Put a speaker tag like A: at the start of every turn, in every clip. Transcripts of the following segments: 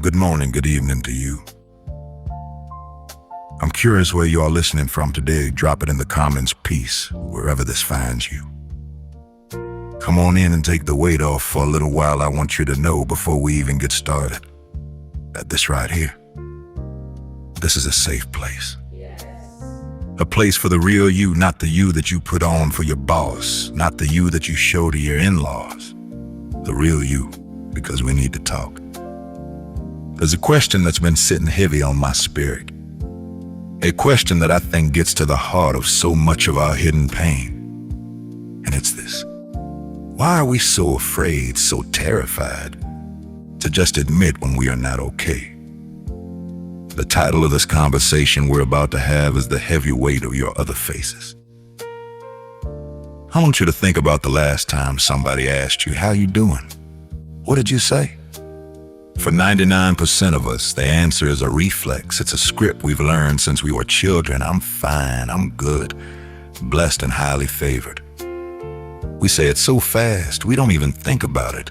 A: good morning, good evening to you. I'm curious where you are listening from today. Drop it in the comments, peace, wherever this finds you. Come on in and take the weight off for a little while. I want you to know before we even get started that this right here, this is a safe place. A place for the real you, not the you that you put on for your boss, not the you that you show to your in-laws. The real you, because we need to talk. There's a question that's been sitting heavy on my spirit. A question that I think gets to the heart of so much of our hidden pain. And it's this: why are we so afraid, so terrified to just admit when we are not okay? The title of this conversation we're about to have is The Heavy Weight of Your Other Faces. I want you to think about the last time somebody asked you, how you doing? What did you say? For 99% of us, the answer is a reflex. It's a script we've learned since we were children. I'm fine, I'm good, blessed and highly favored. We say it so fast, we don't even think about it.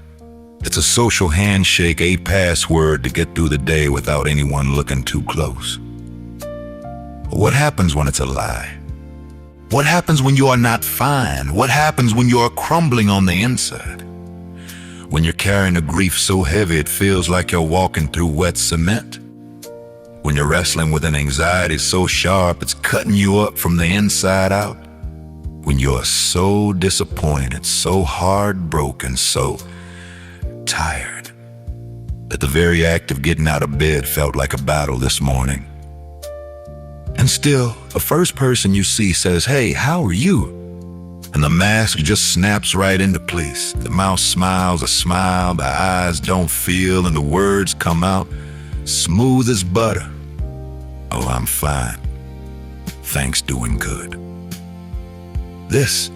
A: It's a social handshake, a password to get through the day without anyone looking too close. But what happens when it's a lie? What happens when you are not fine? What happens when you are crumbling on the inside? When you're carrying a grief so heavy it feels like you're walking through wet cement? When you're wrestling with an anxiety so sharp it's cutting you up from the inside out? When you're so disappointed, so heartbroken, so tired that the very act of getting out of bed felt like a battle this morning? And still, the first person you see says, "Hey, how are you?" And the mask just snaps right into place. The mouth smiles a smile, the eyes don't feel, and the words come out smooth as butter. "Oh, I'm fine. Thanks, doing good." This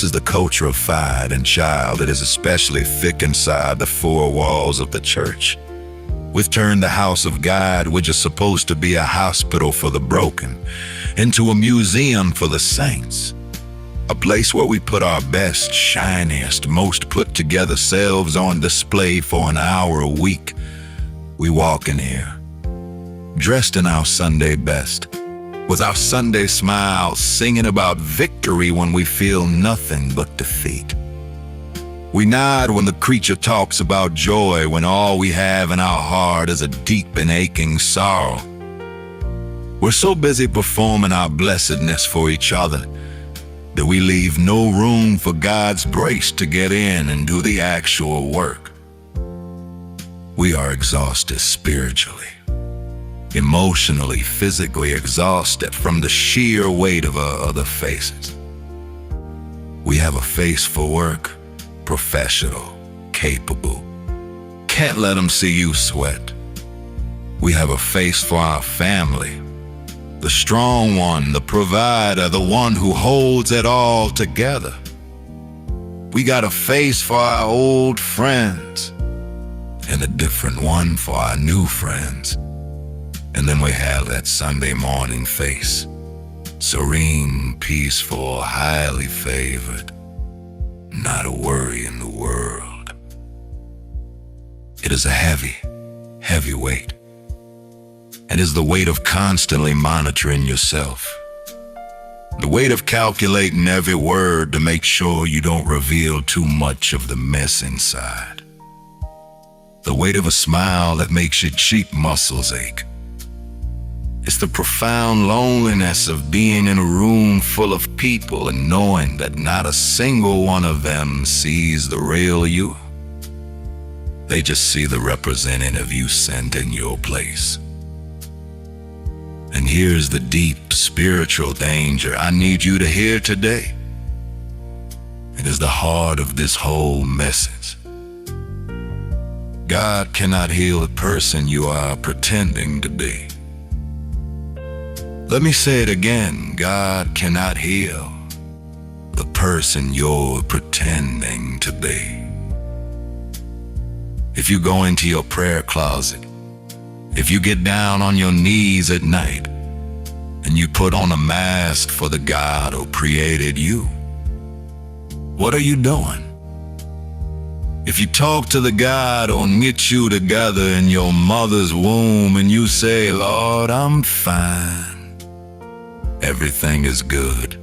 A: is the culture of fight and child that is especially thick inside the four walls of the church. We've turned the house of God, which is supposed to be a hospital for the broken, into a museum for the saints. A place where we put our best, shiniest, most put-together selves on display for an hour a week. We walk in here, dressed in our Sunday best, with our Sunday smile, singing about victory when we feel nothing but defeat. We nod when the creature talks about joy, when all we have in our heart is a deep and aching sorrow. We're so busy performing our blessedness for each other that we leave no room for God's grace to get in and do the actual work. We are exhausted spiritually, emotionally, physically exhausted from the sheer weight of our other faces. We have a face for work, professional, capable. Can't let them see you sweat. We have a face for our family, the strong one, the provider, the one who holds it all together. We got a face for our old friends and a different one for our new friends. And then we have that Sunday morning face, serene, peaceful, highly favored, not a worry in the world. It is a heavy, heavy weight. And is the weight of constantly monitoring yourself. The weight of calculating every word to make sure you don't reveal too much of the mess inside. The weight of a smile that makes your cheek muscles ache. It's the profound loneliness of being in a room full of people and knowing that not a single one of them sees the real you. They just see the representative you sent in your place. And here's the deep spiritual danger I need you to hear today. It is the heart of this whole message. God cannot heal the person you are pretending to be. Let me say it again. God cannot heal the person you're pretending to be. If you go into your prayer closet, if you get down on your knees at night and you put on a mask for the God who created you, what are you doing? If you talk to the God who'll knit you together in your mother's womb and you say, Lord, I'm fine, everything is good,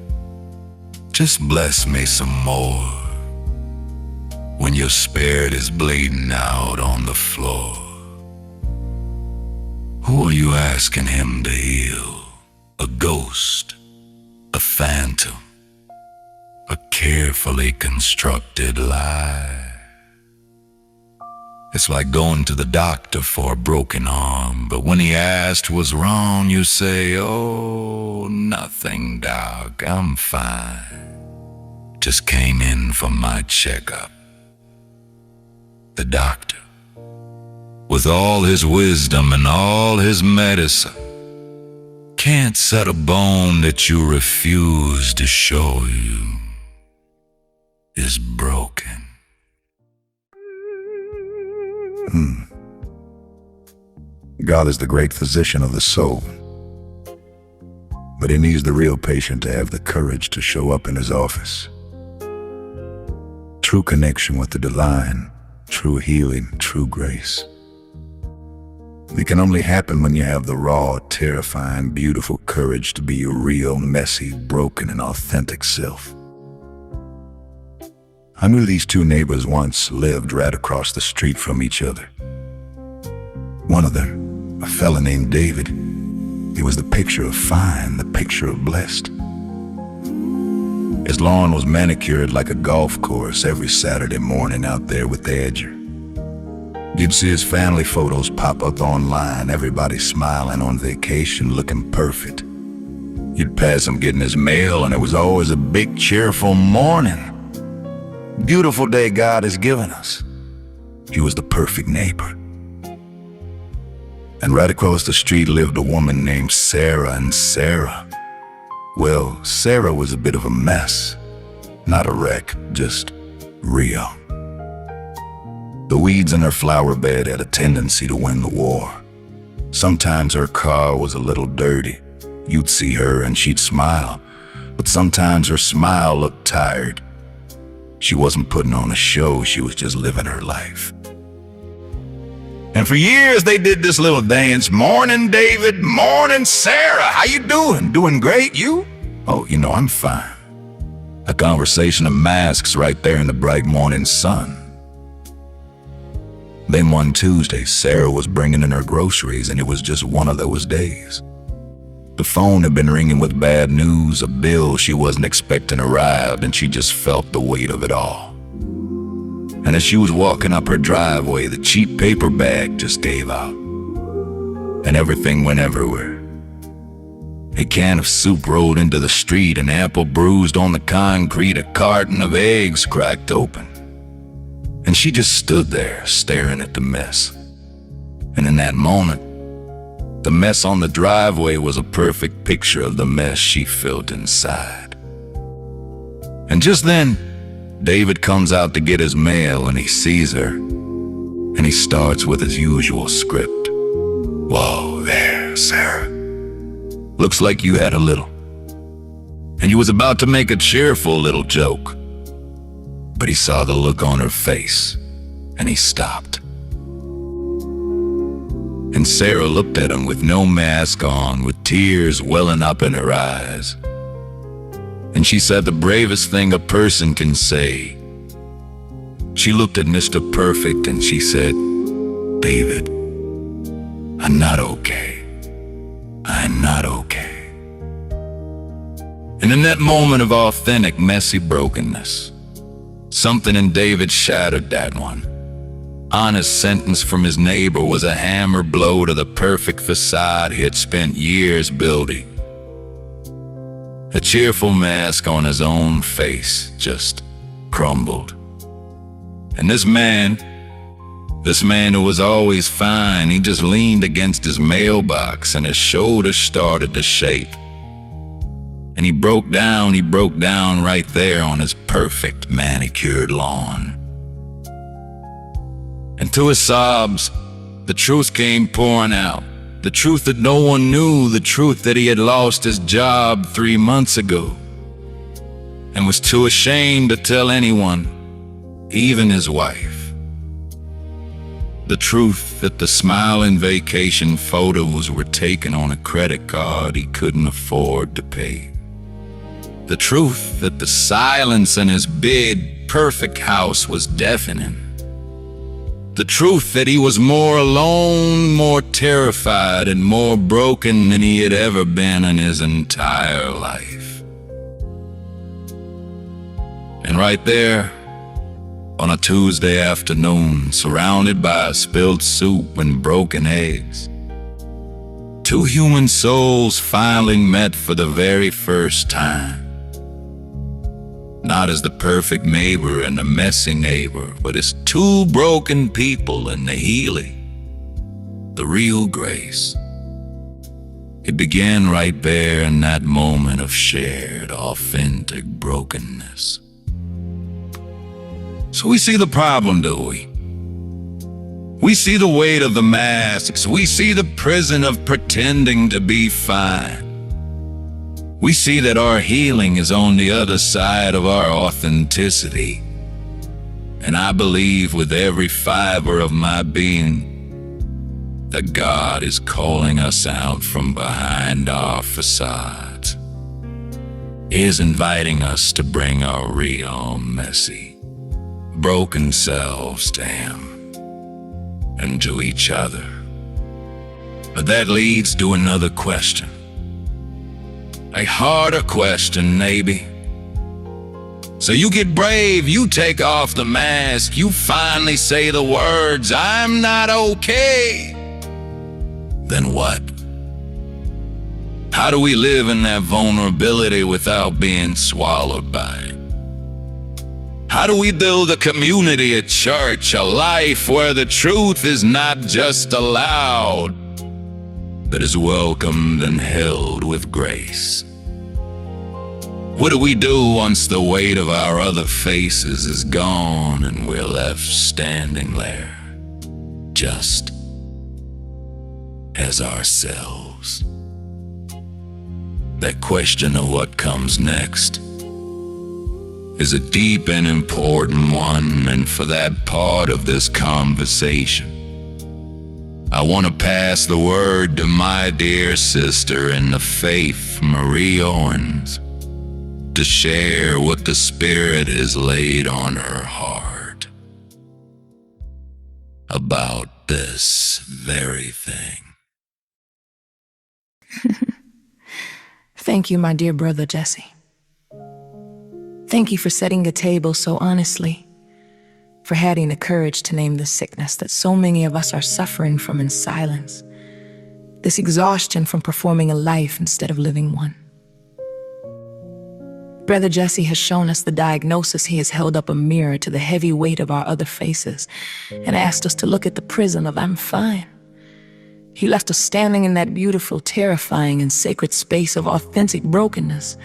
A: just bless me some more. When your spirit is bleeding out on the floor, who are you asking him to heal? A ghost, a phantom, a carefully constructed lie. It's like going to the doctor for a broken arm, but when he asked what's wrong, you say, oh, nothing, doc, I'm fine. Just came in for my checkup. The doctor, with all his wisdom and all his medicine, can't set a bone that you refuse to show you is broken.
B: God is the great physician of the soul, but he needs the real patient to have the courage to show up in his office. True connection with the divine, true healing, true grace. It can only happen when you have the raw, terrifying, beautiful courage to be your real, messy, broken, and authentic self. I knew these two neighbors once lived right across the street from each other. One of them, a fella named David, he was the picture of fine, the picture of blessed. His lawn was manicured like a golf course every Saturday morning out there with the edger. You'd see his family photos pop up online, everybody smiling on vacation, looking perfect. You'd pass him getting his mail, and it was always a big, cheerful morning. Beautiful day God has given us. He was the perfect neighbor. And right across the street lived a woman named Sarah, and Sarah, well, Sarah was a bit of a mess. Not a wreck, just real. The weeds in her flower bed had a tendency to win the war. Sometimes her car was a little dirty. You'd see her and she'd smile, but sometimes her smile looked tired. She wasn't putting on a show, she was just living her life. And for years they did this little dance, morning David, morning Sarah, how you doing? Doing great, you? Oh, I'm fine. A conversation of masks right there in the bright morning sun. Then one Tuesday, Sarah was bringing in her groceries, and it was just one of those days. The phone had been ringing with bad news, a bill she wasn't expecting arrived, and she just felt the weight of it all. And as she was walking up her driveway, the cheap paper bag just gave out, and everything went everywhere. A can of soup rolled into the street, an apple bruised on the concrete, a carton of eggs cracked open. And she just stood there, staring at the mess. And in that moment, the mess on the driveway was a perfect picture of the mess she felt inside. And just then, David comes out to get his mail, and he sees her. And he starts with his usual script. Whoa there, Sarah. Looks like you had a little. And he was about to make a cheerful little joke. But he saw the look on her face, and he stopped. And Sarah looked at him with no mask on, with tears welling up in her eyes. And she said the bravest thing a person can say. She looked at Mr. Perfect and she said, David, I'm not okay. I'm not okay. And in that moment of authentic, messy brokenness, something in David shattered that one. Honest sentence from his neighbor was a hammer blow to the perfect facade he had spent years building. A cheerful mask on his own face just crumbled. And this man who was always fine, he just leaned against his mailbox and his shoulders started to shake. And he broke down right there on his perfect manicured lawn. And to his sobs, the truth came pouring out. The truth that no one knew, the truth that he had lost his job 3 months ago and was too ashamed to tell anyone, even his wife. The truth that the smiling vacation photos were taken on a credit card he couldn't afford to pay. The truth that the silence in his big, perfect house was deafening. The truth that he was more alone, more terrified, and more broken than he had ever been in his entire life. And right there, on a Tuesday afternoon, surrounded by spilled soup and broken eggs, two human souls finally met for the very first time. Not as the perfect neighbor and the messy neighbor, but as two broken people in the healing, the real grace. It began right there in that moment of shared, authentic brokenness. So we see the problem, do we? We see the weight of the masks. We see the prison of pretending to be fine. We see that our healing is on the other side of our authenticity. And I believe with every fiber of my being that God is calling us out from behind our facades. He is inviting us to bring our real, messy, broken selves to Him and to each other. But that leads to another question. A harder question, maybe. So you get brave, you take off the mask, you finally say the words, "I'm not okay." Then what? How do we live in that vulnerability without being swallowed by it? How do we build a community, a church, a life where the truth is not just allowed, but is welcomed and held with grace? What do we do once the weight of our other faces is gone and we're left standing there, just as ourselves? That question of what comes next is a deep and important one, and for that part of this conversation, I want to pass the word to my dear sister in the faith, Marie Owens, to share what the Spirit has laid on her heart about this very thing.
C: Thank you, my dear brother Jessie. Thank you for setting the table so honestly, for having the courage to name the sickness that so many of us are suffering from in silence, this exhaustion from performing a life instead of living one. Brother Jessie has shown us the diagnosis. He has held up a mirror to the heavy weight of our other faces and asked us to look at the prison of "I'm fine." He left us standing in that beautiful, terrifying, and sacred space of authentic brokenness,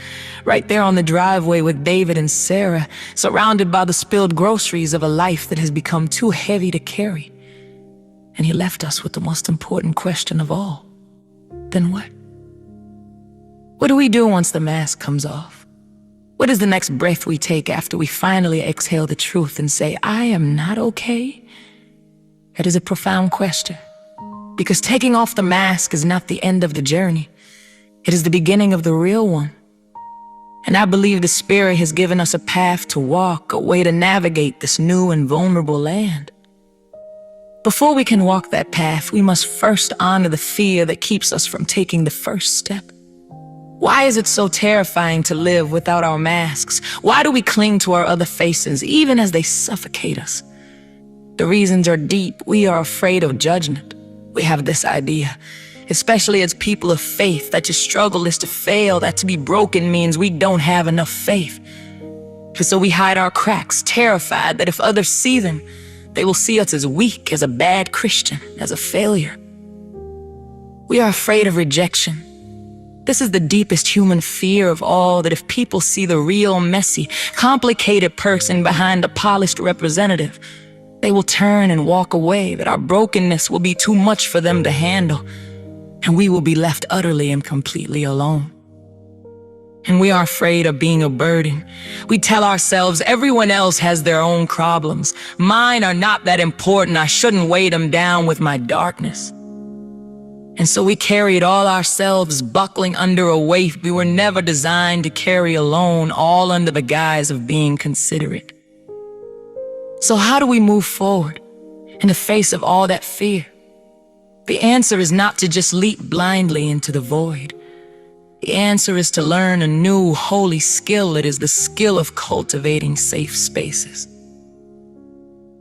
C: right there on the driveway with David and Sarah, surrounded by the spilled groceries of a life that has become too heavy to carry. And He left us with the most important question of all. Then what? What do we do once the mask comes off? What is the next breath we take after we finally exhale the truth and say, "I am not okay"? That is a profound question. Because taking off the mask is not the end of the journey. It is the beginning of the real one. And I believe the Spirit has given us a path to walk, a way to navigate this new and vulnerable land. Before we can walk that path, we must first honor the fear that keeps us from taking the first step. Why is it so terrifying to live without our masks? Why do we cling to our other faces, even as they suffocate us? The reasons are deep. We are afraid of judgment. We have this idea, especially as people of faith, that to struggle is to fail, that to be broken means we don't have enough faith. And so we hide our cracks, terrified that if others see them, they will see us as weak, as a bad Christian, as a failure. We are afraid of rejection. This is the deepest human fear of all, that if people see the real, messy, complicated person behind a polished representative, they will turn and walk away, that our brokenness will be too much for them to handle, and we will be left utterly and completely alone. And we are afraid of being a burden. We tell ourselves everyone else has their own problems. Mine are not that important. I shouldn't weigh them down with my darkness. And so we carry it all ourselves, buckling under a weight we were never designed to carry alone, all under the guise of being considerate. So how do we move forward in the face of all that fear? The answer is not to just leap blindly into the void. The answer is to learn a new, holy skill. It is the skill of cultivating safe spaces.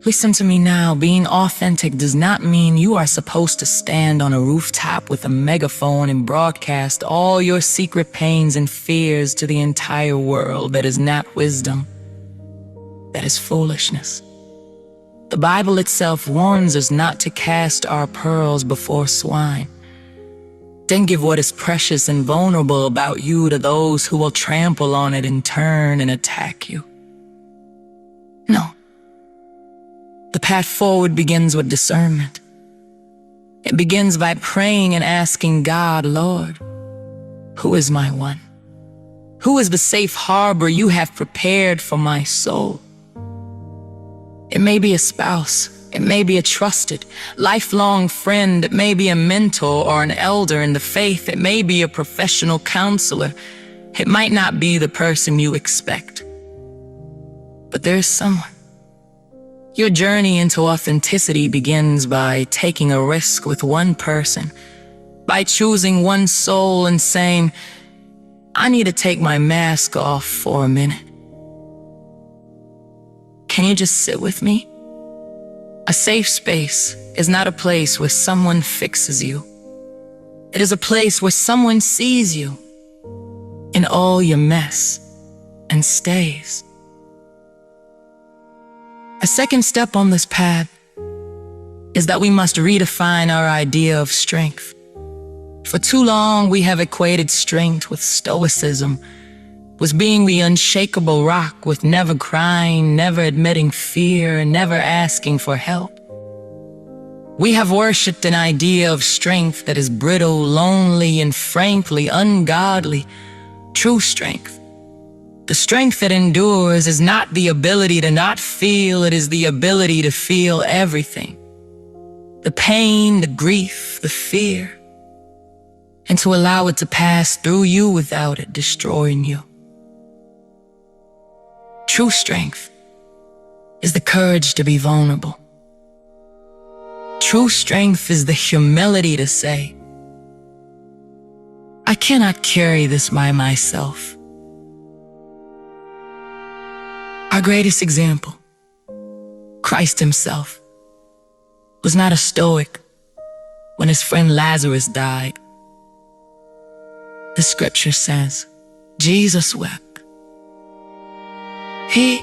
C: Listen to me now. Being authentic does not mean you are supposed to stand on a rooftop with a megaphone and broadcast all your secret pains and fears to the entire world. That is not wisdom. That is foolishness. The Bible itself warns us not to cast our pearls before swine. Then give what is precious and vulnerable about you to those who will trample on it in turn and attack you. No. The path forward begins with discernment. It begins by praying and asking God, Lord, who is my one? Who is the safe harbor you have prepared for my soul? It may be a spouse. It may be a trusted, lifelong friend. It may be a mentor or an elder in the faith. It may be a professional counselor. It might not be the person you expect. But there's someone. Your journey into authenticity begins by taking a risk with one person, by choosing one soul and saying, I need to take my mask off for a minute. Can you just sit with me? A safe space is not a place where someone fixes you. It is a place where someone sees you in all your mess and stays. A second step on this path is that we must redefine our idea of strength. For too long, we have equated strength with stoicism, with being the unshakable rock, with never crying, never admitting fear, and never asking for help. We have worshipped an idea of strength that is brittle, lonely, and frankly ungodly. True strength, the strength that endures, is not the ability to not feel. It is the ability to feel everything. The pain, the grief, the fear, and to allow it to pass through you without it destroying you. True strength is the courage to be vulnerable. True strength is the humility to say, I cannot carry this by myself. Our greatest example, Christ himself, was not a stoic when his friend Lazarus died. The scripture says, Jesus wept. He,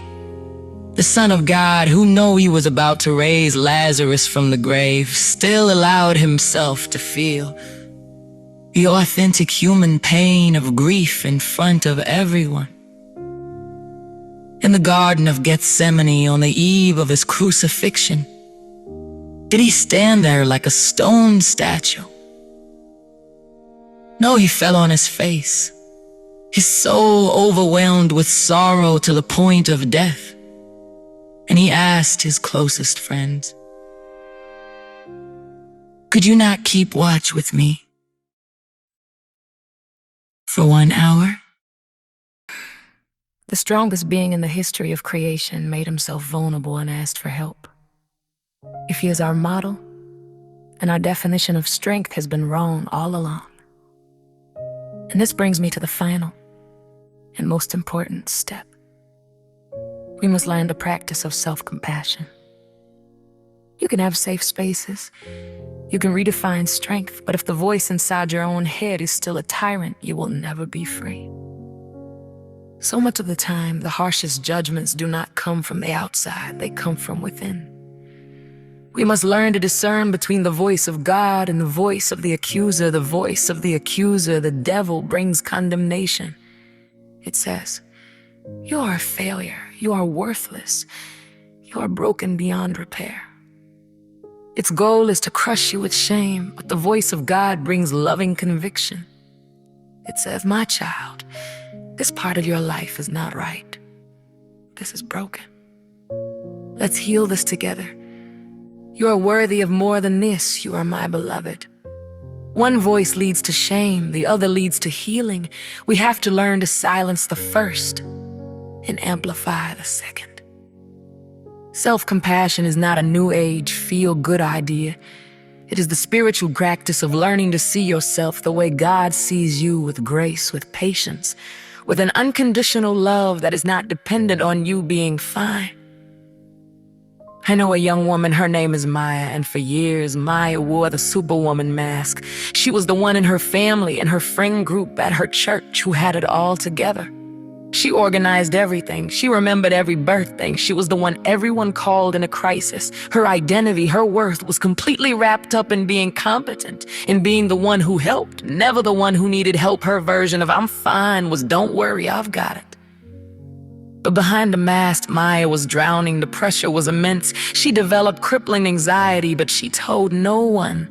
C: the Son of God, who knew he was about to raise Lazarus from the grave, still allowed himself to feel the authentic human pain of grief in front of everyone. In the Garden of Gethsemane, on the eve of his crucifixion, did he stand there like a stone statue? No, he fell on his face, his soul overwhelmed with sorrow to the point of death. And he asked his closest friends, could you not keep watch with me for 1 hour? The strongest being in the history of creation made himself vulnerable and asked for help. If he is our model, and our definition of strength has been wrong all along. And this brings me to the final and most important step. We must learn the practice of self-compassion. You can have safe spaces. You can redefine strength, but if the voice inside your own head is still a tyrant, you will never be free. So much of the time, the harshest judgments do not come from the outside, they come from within. We must learn to discern between the voice of God and the voice of the accuser. The voice of the accuser, the devil, brings condemnation. It says, you are a failure, you are worthless, you are broken beyond repair. Its goal is to crush you with shame, but the voice of God brings loving conviction. It says, my child, This part of your life is not right. This is broken. Let's heal this together. You are worthy of more than this. You are my beloved. One voice leads to shame, the other leads to healing. We have to learn to silence the first and amplify the second. Self-compassion is not a new age, feel-good idea. It is the spiritual practice of learning to see yourself the way God sees you, with grace, with patience, with an unconditional love that is not dependent on you being fine. I know a young woman, her name is Maya, and for years, Maya wore the superwoman mask. She was the one in her family and her friend group at her church who had it all together. She organized everything. She remembered every birthday. She was the one everyone called in a crisis. Her identity, her worth was completely wrapped up in being competent, in being the one who helped, never the one who needed help. Her version of "I'm fine" was "don't worry, I've got it." But behind the mask, Maya was drowning. The pressure was immense. She developed crippling anxiety, but she told no one.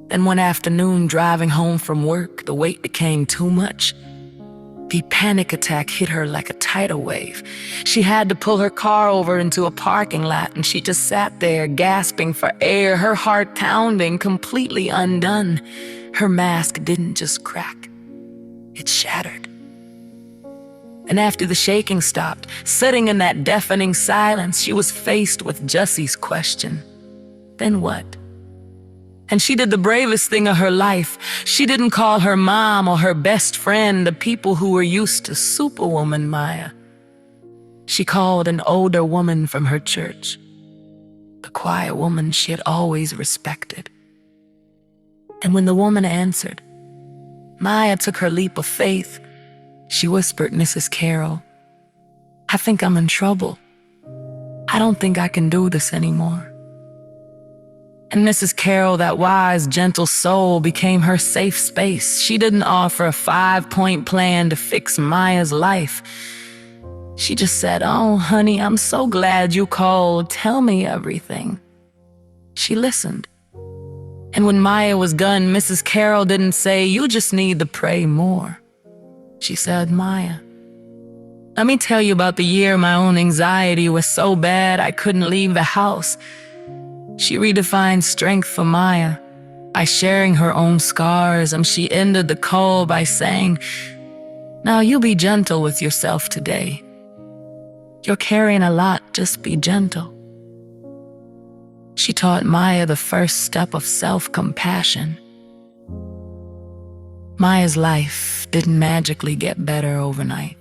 C: Then one afternoon, driving home from work, the weight became too much. The panic attack hit her like a tidal wave. She had to pull her car over into a parking lot, and she just sat there, gasping for air, her heart pounding, completely undone. Her mask didn't just crack, it shattered. And after the shaking stopped, sitting in that deafening silence, she was faced with Jessie's question, "Then what?" And she did the bravest thing of her life. She didn't call her mom or her best friend, the people who were used to Superwoman Maya. She called an older woman from her church, the quiet woman she had always respected. And when the woman answered, Maya took her leap of faith. She whispered, "Mrs. Carroll, I think I'm in trouble. I don't think I can do this anymore." And Mrs. Carroll, that wise, gentle soul, became her safe space. She didn't offer a 5-point plan to fix Maya's life. She just said, "Oh, honey, I'm so glad you called. Tell me everything." She listened. And when Maya was done, Mrs. Carroll didn't say, "You just need to pray more." She said, "Maya, let me tell you about the year my own anxiety was so bad I couldn't leave the house." She redefined strength for Maya by sharing her own scars, and she ended the call by saying, "Now you be gentle with yourself today. You're carrying a lot, just be gentle." She taught Maya the first step of self-compassion. Maya's life didn't magically get better overnight.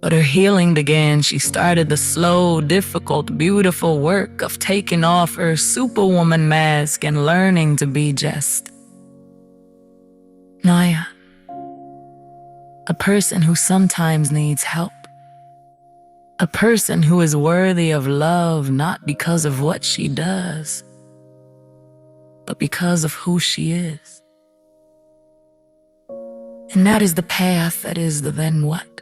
C: But her healing began. She started the slow, difficult, beautiful work of taking off her superwoman mask and learning to be just Maya, a person who sometimes needs help, a person who is worthy of love not because of what she does, but because of who she is. And that is the path, that is the then what.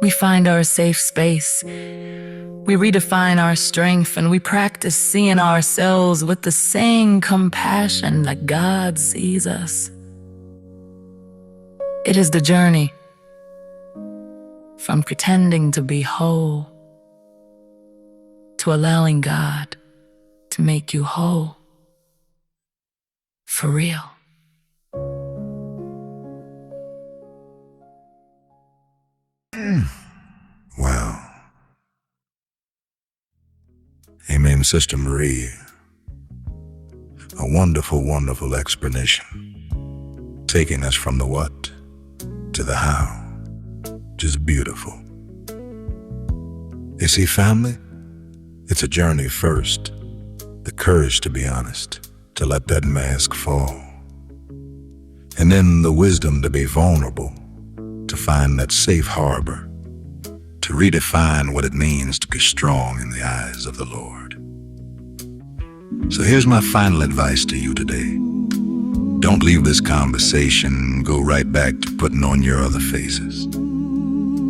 C: We find our safe space, we redefine our strength, and we practice seeing ourselves with the same compassion that God sees us. It is the journey from pretending to be whole to allowing God to make you whole, for real.
A: Wow. Amen, Sister Marie. A wonderful, wonderful explanation. Taking us from the what to the how. Just beautiful. You see, family, it's a journey first. The courage to be honest, to let that mask fall. And then the wisdom to be vulnerable, to find that safe harbor, to redefine what it means to be strong in the eyes of the Lord. So here's my final advice to you today. Don't leave this conversation and go right back to putting on your other faces.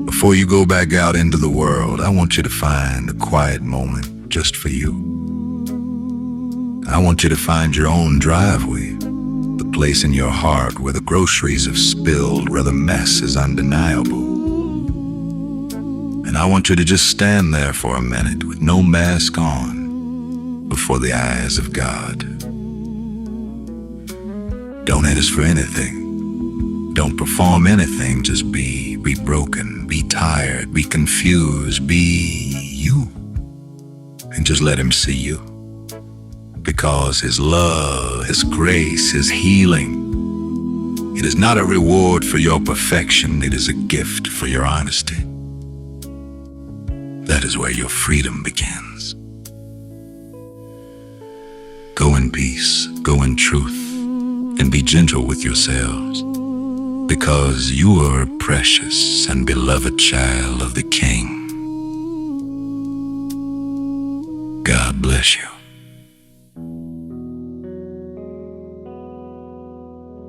A: Before you go back out into the world, I want you to find a quiet moment just for you. I want you to find your own driveway, the place in your heart where the groceries have spilled, where the mess is undeniable. And I want you to just stand there for a minute with no mask on before the eyes of God. Don't ask for anything. Don't perform anything. Just be broken, be tired, be confused, be you. And just let him see you. Because his love, his grace, his healing, it is not a reward for your perfection. It is a gift for your honesty. That is where your freedom begins. Go in peace, go in truth, and be gentle with yourselves, because you are a precious and beloved child of the King. God bless you.